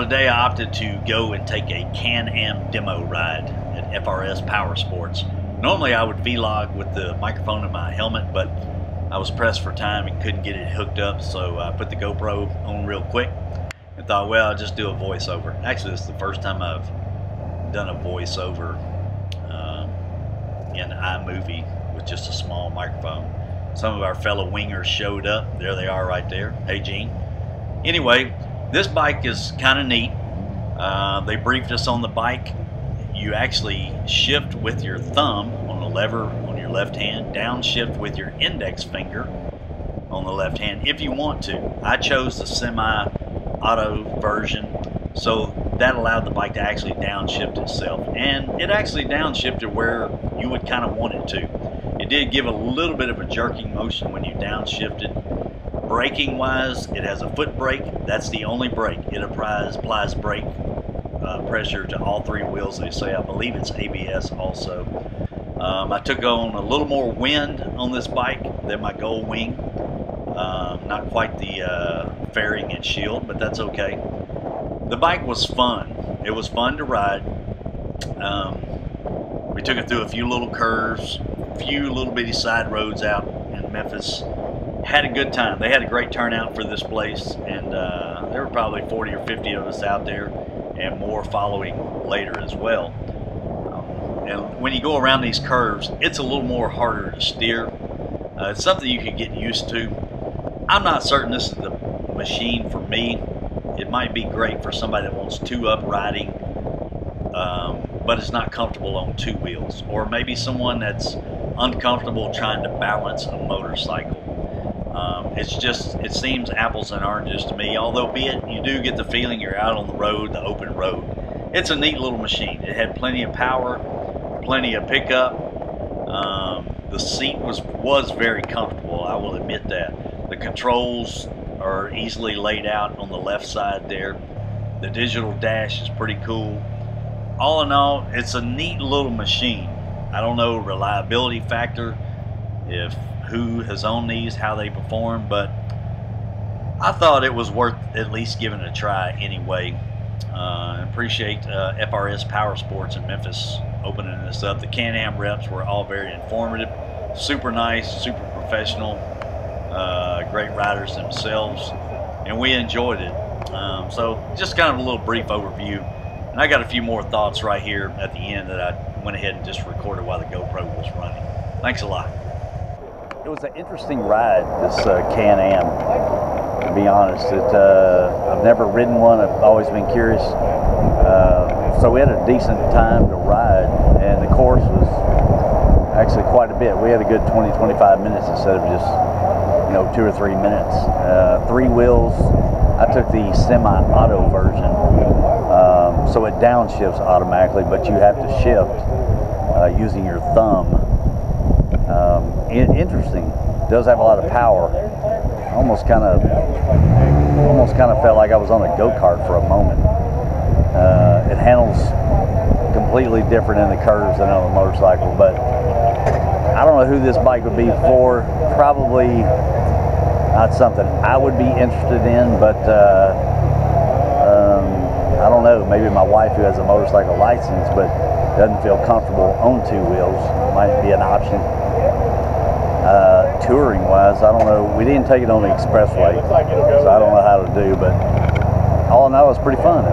today I opted to go and take a Can-Am demo ride at FRS Power Sports. Normally I would vlog with the microphone in my helmet, but I was pressed for time and couldn't get it hooked up, so I put the GoPro on real quick and thought, well, I'll just do a voiceover. Actually, this is the first time I've done a voiceover in iMovie with just a small microphone. Some of our fellow wingers showed up. There they are right there. Hey, Gene. Anyway, this bike is kind of neat. They briefed us on the bike. You actually shift with your thumb on the lever on your left hand, downshift with your index finger on the left hand if you want to. I chose the semi-auto version, so that allowed the bike to actually downshift itself, and it actually downshifted where you would kind of want it to. It did give a little bit of a jerking motion when you downshifted. Braking wise, it has a foot brake. That's the only brake. It applies brake pressure to all three wheels. They say, I believe it's ABS also. I took on a little more wind on this bike than my Gold Wing. Not quite the fairing and shield, but that's okay. The bike was fun. It was fun to ride. We took it through a few little curves, a few little bitty side roads out in Memphis. Had a good time. They had a great turnout for this place, and there were probably 40 or 50 of us out there, and more following later as well. And when you go around these curves, it's a little more harder to steer. It's something you can get used to. I'm not certain this is the machine for me. It might be great for somebody that wants two-up riding, but it's not comfortable on two wheels. Or maybe someone that's uncomfortable trying to balance a motorcycle. It seems apples and oranges to me, although be it you do get the feeling you're out on the road, the open road. It's a neat little machine. It had plenty of power, plenty of pickup. The seat was very comfortable, I will admit that. The controls are easily laid out on the left side there. The digital dash is pretty cool. All in all, it's a neat little machine. I don't know reliability factor, if who has owned these, how they perform, but I thought it was worth at least giving it a try anyway. Appreciate FRS Power Sports in Memphis opening this up. The Can-Am reps were all very informative, super nice, super professional, great riders themselves, and we enjoyed it. So just kind of a little brief overview, and I got a few more thoughts right here at the end that I went ahead and just recorded while the GoPro was running. Thanks a lot. It was an interesting ride, this Can-Am, to be honest. I've never ridden one. I've always been curious. So we had a decent time to ride, and the course was actually quite a bit. We had a good 20-25 minutes instead of just 2 or 3 minutes. 3 wheels. I took the semi-auto version, so it downshifts automatically, but you have to shift using your thumb. Interesting. It does have a lot of power. Almost kind of felt like I was on a go-kart for a moment. It handles completely different in the curves than on a motorcycle, but I don't know who this bike would be for. Probably not something I would be interested in, but I don't know. Maybe my wife, who has a motorcycle license but doesn't feel comfortable on 2 wheels, might be an option. Touring wise, I don't know. We didn't take it on the expressway, so I don't know how to do, but all in all, it was pretty fun.